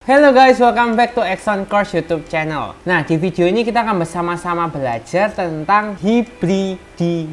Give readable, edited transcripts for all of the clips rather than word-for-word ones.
Hello guys, welcome back to Exxon Course YouTube channel. Nah, di video ini kita akan bersama-sama belajar tentang hibridisasi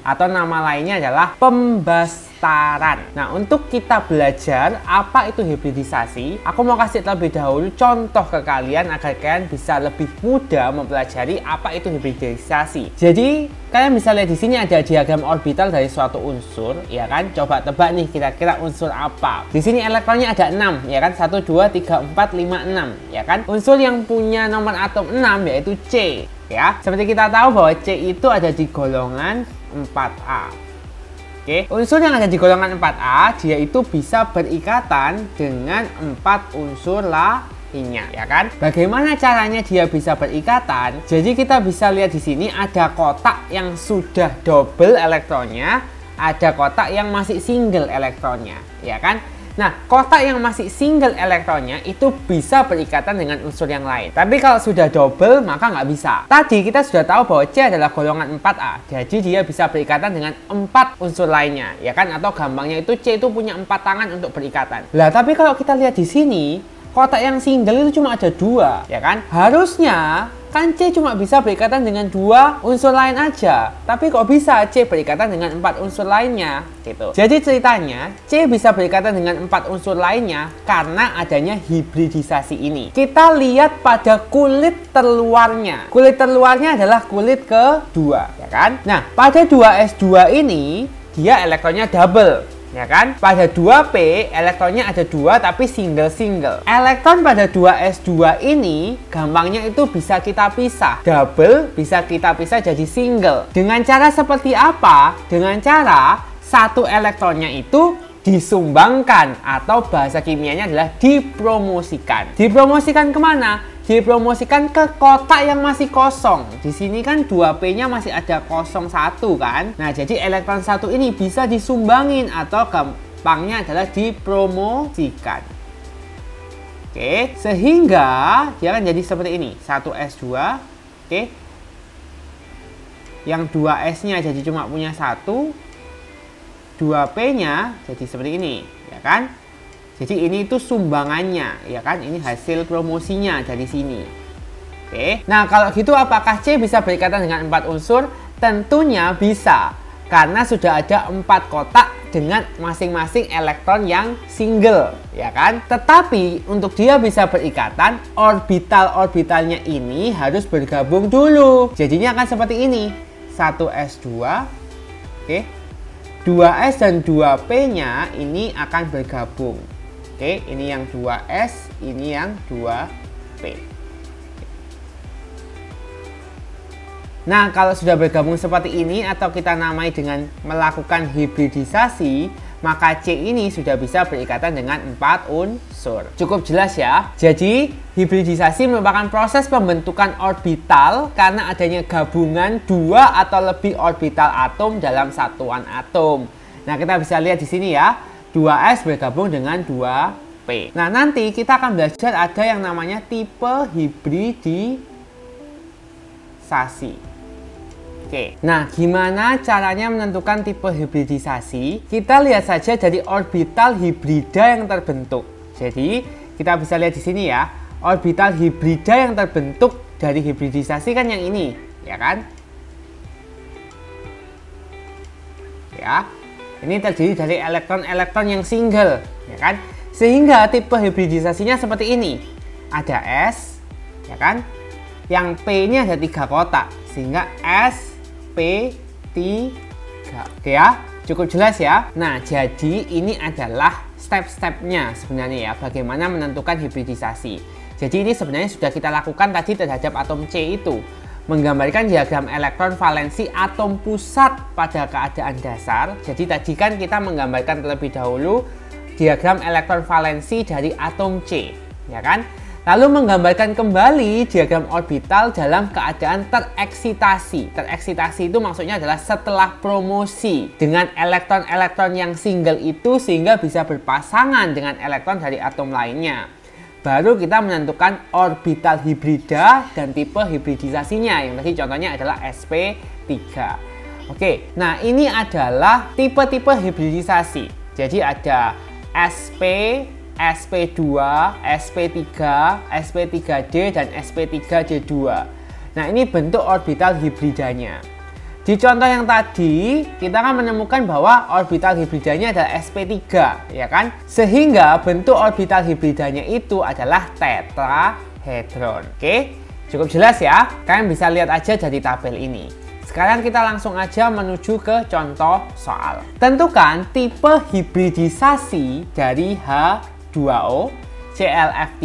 atau nama lainnya adalah pembastaran. Nah, untuk kita belajar apa itu hibridisasi, aku mau kasih terlebih dahulu contoh ke kalian agar kalian bisa lebih mudah mempelajari apa itu hibridisasi. Jadi, kalian bisa lihat di sini ada diagram orbital dari suatu unsur, ya kan? Coba tebak nih kira-kira unsur apa. Di sini elektronnya ada 6, ya kan? 1 2 3 4 5 6, ya kan? Unsur yang punya nomor atom 6 yaitu C, ya. Seperti kita tahu bahwa C itu ada di golongan 4A. Oke, unsur yang ada di golongan 4A dia itu bisa berikatan dengan 4 unsur lainnya, ya kan? Bagaimana caranya dia bisa berikatan? Jadi kita bisa lihat di sini ada kotak yang sudah double elektronnya, ada kotak yang masih single elektronnya, ya kan? Nah, kotak yang masih single elektronnya itu bisa berikatan dengan unsur yang lain. Tapi kalau sudah double, maka nggak bisa. Tadi kita sudah tahu bahwa C adalah golongan 4A. Jadi dia bisa berikatan dengan 4 unsur lainnya, ya kan? Atau gampangnya itu C itu punya 4 tangan untuk berikatan. Lah, tapi kalau kita lihat di sini, kotak yang single itu cuma ada 2, ya kan? Harusnya kan C cuma bisa berikatan dengan 2 unsur lain aja. Tapi kok bisa C berikatan dengan 4 unsur lainnya gitu. Jadi ceritanya C bisa berikatan dengan 4 unsur lainnya karena adanya hibridisasi ini. Kita lihat pada kulit terluarnya. Kulit terluarnya adalah kulit kedua, ya kan? Nah, pada 2s2 ini dia elektronnya double, ya kan? Pada 2p elektronnya ada 2 tapi single-single. Elektron pada 2s2 ini gampangnya itu bisa kita pisah. Double bisa kita pisah jadi single. Dengan cara seperti apa? Dengan cara satu elektronnya itu disumbangkan atau bahasa kimianya adalah dipromosikan. Dipromosikan kemana? Dipromosikan ke kotak yang masih kosong. Di sini kan 2p-nya masih ada 01 kan. Nah, jadi elektron 1 ini bisa disumbangin atau gampangnya adalah dipromosikan. Oke, sehingga dia akan jadi seperti ini. 1s2. Oke. Yang 2s-nya jadi cuma punya 1. 2p-nya jadi seperti ini, ya kan? Jadi ini itu sumbangannya, ya kan? Ini hasil promosinya dari sini. Oke. Nah, kalau gitu apakah C bisa berikatan dengan 4 unsur? Tentunya bisa. Karena sudah ada 4 kotak dengan masing-masing elektron yang single, ya kan? Tetapi untuk dia bisa berikatan, orbital-orbitalnya ini harus bergabung dulu. Jadinya akan seperti ini. 1s2. Oke. 2s dan 2p-nya ini akan bergabung. Oke, ini yang 2s, ini yang 2p. Nah, kalau sudah bergabung seperti ini atau kita namai dengan melakukan hibridisasi, maka C ini sudah bisa berikatan dengan 4 unsur. Cukup jelas ya? Jadi, hibridisasi merupakan proses pembentukan orbital karena adanya gabungan 2 atau lebih orbital atom dalam satuan atom. Nah, kita bisa lihat di sini ya. 2s bergabung dengan 2p. Nah, nanti kita akan belajar ada yang namanya tipe hibridisasi. Oke, nah gimana caranya menentukan tipe hibridisasi? Kita lihat saja dari orbital hibrida yang terbentuk. Jadi, kita bisa lihat di sini ya. Orbital hibrida yang terbentuk dari hibridisasi kan yang ini, ya kan? Ya. Ini terdiri dari elektron-elektron yang single, ya kan? Sehingga tipe hibridisasinya seperti ini. Ada S, ya kan? Yang P-nya ada 3 kotak, sehingga S, P, 3. Oke ya, cukup jelas ya? Nah, jadi ini adalah step-stepnya sebenarnya ya, bagaimana menentukan hibridisasi. Jadi ini sebenarnya sudah kita lakukan tadi terhadap atom C itu. Menggambarkan diagram elektron valensi atom pusat pada keadaan dasar. Jadi tadi kan kita menggambarkan terlebih dahulu diagram elektron valensi dari atom C, ya kan? Lalu menggambarkan kembali diagram orbital dalam keadaan tereksitasi. Tereksitasi itu maksudnya adalah setelah promosi dengan elektron-elektron yang single itu sehingga bisa berpasangan dengan elektron dari atom lainnya. Baru kita menentukan orbital hibrida dan tipe hibridisasinya. Yang tadi contohnya adalah sp3. Oke, nah ini adalah tipe-tipe hibridisasi. Jadi ada sp3 sp2, sp3, sp3d, dan sp3d2. Nah, ini bentuk orbital hibridanya. Di contoh yang tadi, kita akan menemukan bahwa orbital hibridanya adalah sp3, ya kan? Sehingga bentuk orbital hibridanya itu adalah tetrahedron. Oke, cukup jelas ya? Kalian bisa lihat aja dari tabel ini. Sekarang kita langsung aja menuju ke contoh soal. Tentukan tipe hibridisasi dari H2O, ClF3,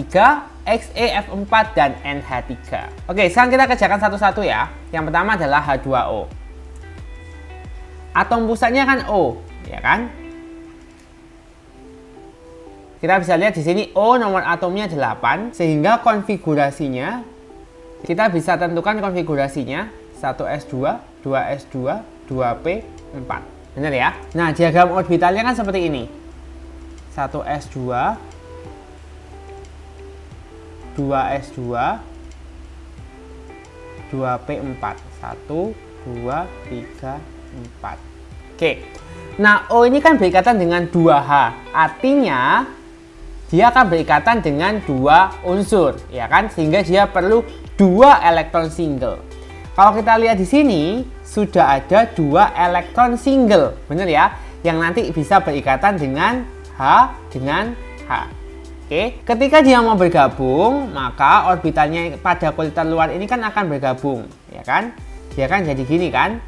XeF4, dan NH3. Oke, sekarang kita kerjakan satu-satu ya. Yang pertama adalah H2O. Atom pusatnya kan O, ya kan? Kita bisa lihat di sini O nomor atomnya 8, sehingga konfigurasinya kita bisa tentukan konfigurasinya 1s2, 2s2, 2p4. Benar ya? Nah, diagram orbitalnya kan seperti ini. 1s2, 2s2, 2p4. 1, 2, 3, 4. Oke. Nah, O ini kan berikatan dengan 2H. Artinya dia akan berikatan dengan 2 unsur, ya kan? Sehingga dia perlu 2 elektron single. Kalau kita lihat di sini sudah ada 2 elektron single, benar ya? Yang nanti bisa berikatan dengan H dengan H. Oke, ketika dia mau bergabung, maka orbitalnya pada kulit terluar ini kan akan bergabung, ya kan? Dia kan jadi gini kan?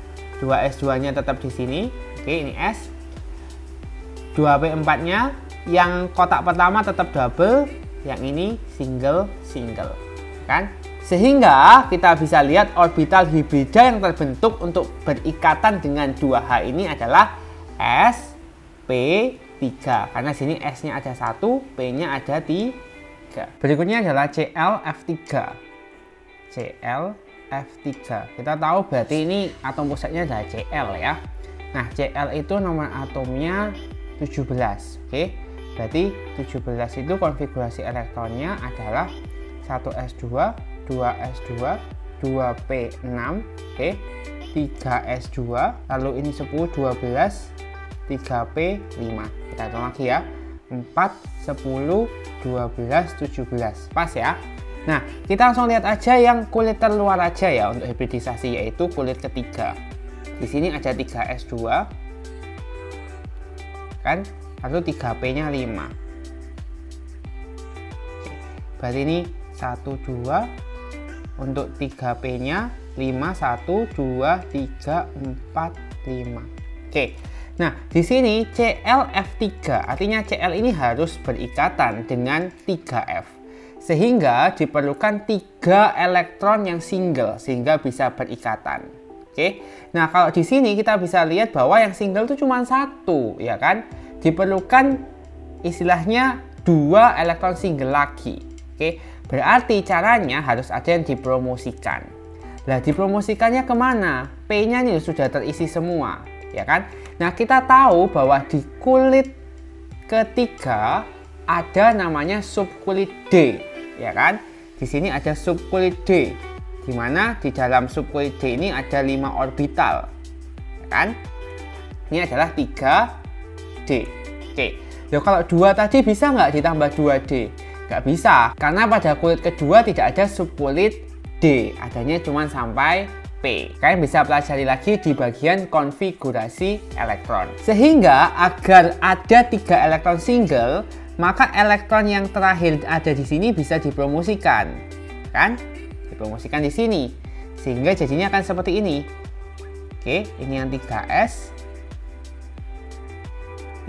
2s2-nya tetap di sini. Oke, ini S. 2p4-nya yang kotak pertama tetap double, yang ini single. Kan? Sehingga kita bisa lihat orbital hibrida yang terbentuk untuk berikatan dengan 2H ini adalah sp3. Karena sini S-nya ada 1, P-nya ada 3. Berikutnya adalah ClF3. F3. Kita tahu berarti ini atom pusatnya adalah Cl ya. Nah, Cl itu nomor atomnya 17. Oke. Berarti 17 itu konfigurasi elektronnya adalah 1s2, 2s2, 2p6, oke. 3s2, lalu ini 10, 12, 3p5. Kita hitung lagi ya. 4, 10, 12, 17. Pas ya. Nah, kita langsung lihat aja yang kulit terluar aja ya untuk hibridisasi, yaitu kulit ketiga. Di sini ada 3s2, kan? Lalu 3p-nya 5. Berarti ini 1, 2. Untuk 3p-nya 5, 1, 2, 3, 4, 5. Oke. Nah, di sini ClF3, artinya Cl ini harus berikatan dengan 3F. Sehingga diperlukan 3 elektron yang single sehingga bisa berikatan. Oke. Nah, kalau di sini kita bisa lihat bahwa yang single itu cuma 1, ya kan? Diperlukan istilahnya 2 elektron single lagi. Oke. Berarti caranya harus ada yang dipromosikan. Nah, dipromosikannya kemana? P-nya ini sudah terisi semua, ya kan? Nah, kita tahu bahwa di kulit ketiga ada namanya subkulit D, ya kan? Di sini ada subkulit D, di mana di dalam subkulit D ini ada 5 orbital, ya kan? Ini adalah 3D. Oke. Loh, kalau 2 tadi bisa nggak ditambah 2D? Nggak bisa, karena pada kulit kedua tidak ada subkulit D, adanya cuma sampai P. Kalian bisa pelajari lagi di bagian konfigurasi elektron. Sehingga agar ada 3 elektron single, maka elektron yang terakhir ada di sini bisa dipromosikan, kan? Dipromosikan di sini, sehingga jadinya akan seperti ini. Oke, ini yang 3S,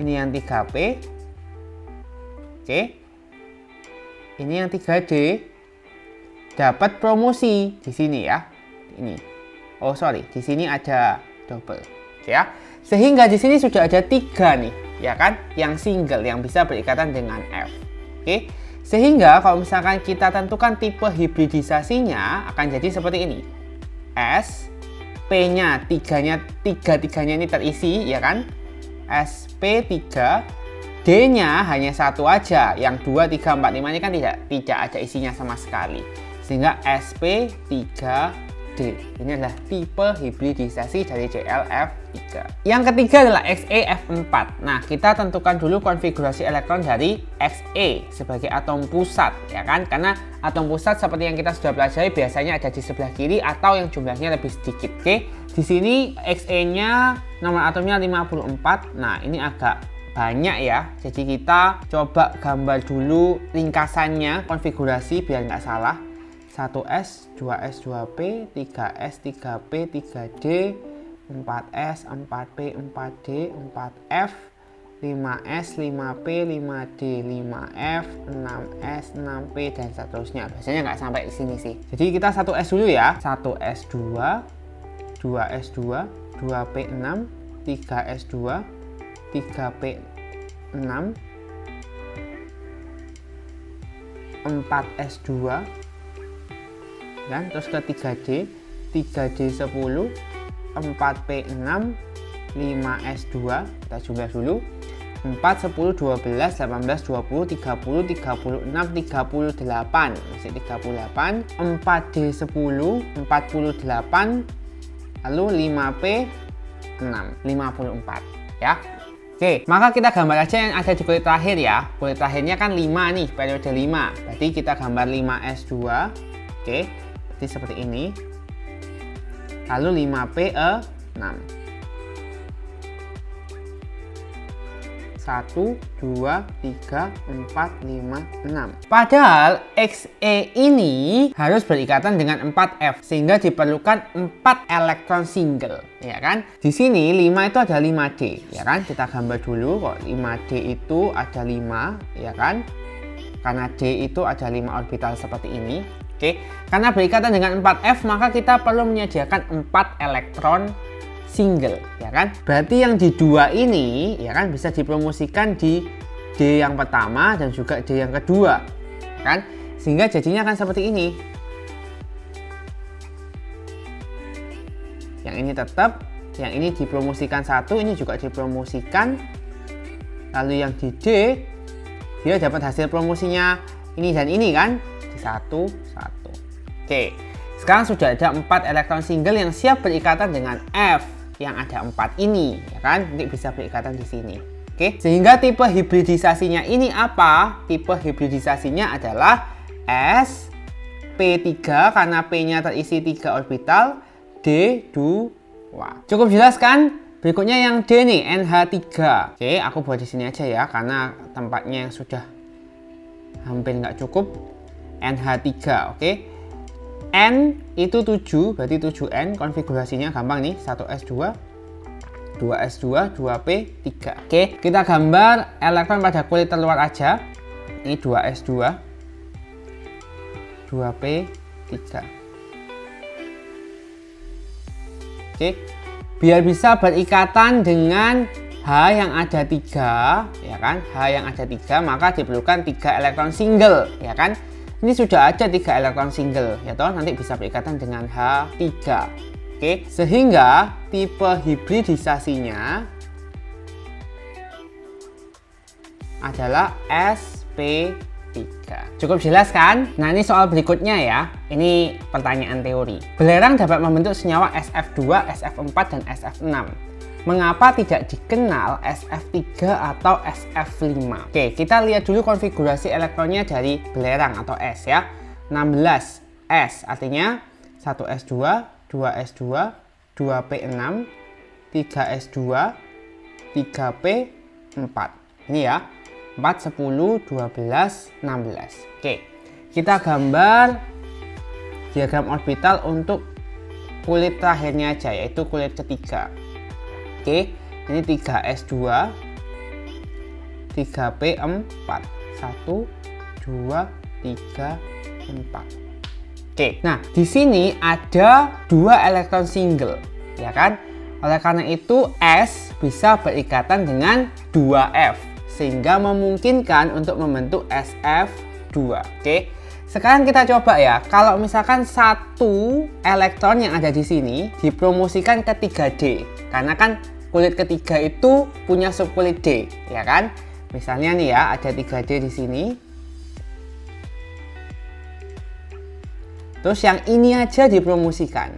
ini yang 3P, oke, ini yang 3D, dapat promosi di sini ya, ini. Oh sorry, di sini ada double, ya. Sehingga di sini sudah ada 3 nih, ya kan, yang single yang bisa berikatan dengan F. Oke, sehingga kalau misalkan kita tentukan tipe hibridisasinya akan jadi seperti ini. S, P-nya tiga-tiganya ini terisi, ya kan? SP3, D-nya hanya 1 aja, yang 2, 3, 4, 5 ini kan tidak ada isinya sama sekali. Sehingga SP3D. Ini adalah tipe hibridisasi dari ClF3. 3. Yang ketiga adalah XeF4. Nah, kita tentukan dulu konfigurasi elektron dari Xe sebagai atom pusat, ya kan? Karena atom pusat seperti yang kita sudah pelajari biasanya ada di sebelah kiri atau yang jumlahnya lebih sedikit. Oke, di sini Xe-nya nomor atomnya 54. Nah, ini agak banyak ya. Jadi kita coba gambar dulu ringkasannya, konfigurasi biar nggak salah. 1S, 2S, 2P, 3S, 3P, 3D, 4S, 4P, 4D, 4F, 5S, 5P, 5D, 5F, 6S, 6P, dan seterusnya. Biasanya nggak sampai di sini sih. Jadi kita 1S dulu ya. 1S2, 2S2, 2P6, 3S2, 3P6, 4S2, dan terus ke 3D, 3D10, 4P6, 5S2, kita jumlah dulu, 4, 10, 12, 18, 20, 30, 36, 38, masih 38, 4D10, 48, lalu 5P6, 54 ya. Oke, maka kita gambar aja yang ada di kulit terakhir ya. Kulit terakhirnya kan 5 nih, periode 5. Berarti kita gambar 5S2. Oke, berarti seperti ini. Lalu 5P6. 1, 2, 3, 4, 5, 6. Padahal Xe ini harus berikatan dengan 4F sehingga diperlukan 4 elektron single, ya kan? Di sini 5 itu ada 5D, ya kan? Kita gambar dulu kok 5D itu ada 5, ya kan? Karena D itu ada 5 orbital seperti ini. Oke, karena berikatan dengan 4F maka kita perlu menyediakan 4 elektron single, ya kan? Berarti yang di 2 ini, ya kan, bisa dipromosikan di D yang pertama dan juga D yang kedua, ya kan? Sehingga jadinya akan seperti ini. Yang ini tetap, yang ini dipromosikan 1, ini juga dipromosikan. Lalu yang di D, dia dapat hasil promosinya ini dan ini kan? Di 1, 1. Oke, sekarang sudah ada 4 elektron single yang siap berikatan dengan F yang ada 4 ini, ya kan? Nanti bisa berikatan di sini. Oke, sehingga tipe hibridisasinya ini apa? Tipe hibridisasinya adalah sp3 karena P-nya terisi 3 orbital, D2. Cukup jelas kan? Berikutnya yang D nih, NH3. Oke, aku buat di sini aja ya karena tempatnya yang sudah hampir nggak cukup. NH3, oke. N itu 7, berarti 7N, konfigurasinya gampang nih, 1S2, 2S2, 2P3. Oke, kita gambar elektron pada kulit terluar aja. Ini 2S2, 2P3. Oke, biar bisa berikatan dengan H yang ada 3, ya kan? H yang ada 3, maka diperlukan 3 elektron single, ya kan? Ini sudah ada 3 elektron single, ya toh, nanti bisa berikatan dengan H3. Oke, sehingga tipe hibridisasinya adalah sp3. Cukup jelas kan? Nah, ini soal berikutnya ya. Ini pertanyaan teori. Belerang dapat membentuk senyawa SF2, SF4, dan SF6. Mengapa tidak dikenal SF3 atau SF5? Oke, kita lihat dulu konfigurasi elektronnya dari belerang atau S ya. 16 S, artinya 1S2, 2S2, 2P6, 3S2, 3P4. Ini ya, 4, 10, 12, 16. Oke, kita gambar diagram orbital untuk kulit terakhirnya aja, yaitu kulit ketiga. Oke, ini 3S2, 3P4, 1, 2, 3, 4. Oke, nah di sini ada 2 elektron single, ya kan? Oleh karena itu S bisa berikatan dengan 2F, sehingga memungkinkan untuk membentuk SF2. Oke, sekarang kita coba ya, kalau misalkan 1 elektron yang ada di sini dipromosikan ke 3D, karena kan kulit ketiga itu punya subkulit D, ya kan? Misalnya nih ya, ada 3D di sini. Terus yang ini aja dipromosikan,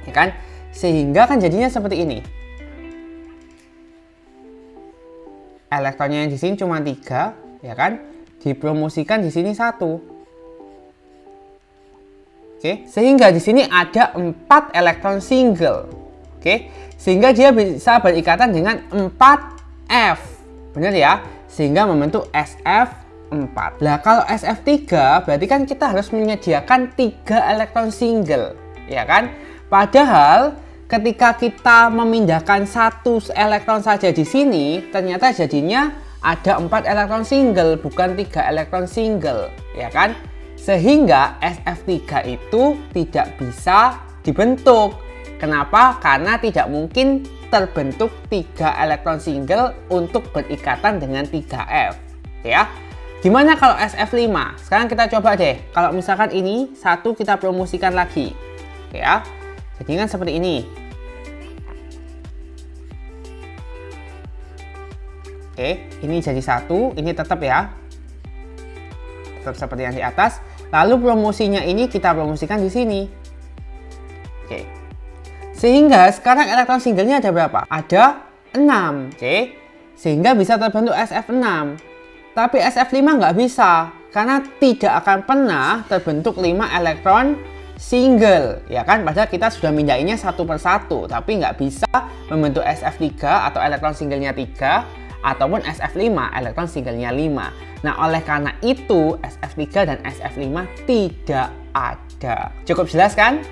ya kan? Sehingga kan jadinya seperti ini. Elektronnya yang di sini cuma 3, ya kan? Dipromosikan di sini 1. Oke, sehingga di sini ada 4 elektron single. Oke, sehingga dia bisa berikatan dengan 4F. Benar ya? Sehingga membentuk SF4. Nah, kalau SF3 berarti kan kita harus menyediakan 3 elektron single, ya kan? Padahal ketika kita memindahkan 1 elektron saja di sini, ternyata jadinya ada 4 elektron single, bukan 3 elektron single, ya kan? Sehingga SF3 itu tidak bisa dibentuk. Kenapa? Karena tidak mungkin terbentuk 3 elektron single untuk berikatan dengan 3F, ya. Gimana kalau SF5? Sekarang kita coba deh. Kalau misalkan ini 1 kita promosikan lagi, ya. Jadi kan seperti ini. Oke, ini jadi 1, ini tetap ya. Tetap seperti yang di atas. Lalu promosinya ini kita promosikan di sini. Oke. Sehingga sekarang elektron singlenya ada berapa? Ada 6. Oke. Sehingga bisa terbentuk SF6. Tapi SF5 nggak bisa. Karena tidak akan pernah terbentuk 5 elektron single. Ya kan? Padahal kita sudah mindahinnya satu persatu. Tapi nggak bisa membentuk SF3 atau elektron singlenya 3. Ataupun SF5 elektron singlenya 5. Nah, oleh karena itu SF3 dan SF5 tidak ada. Cukup jelas kan?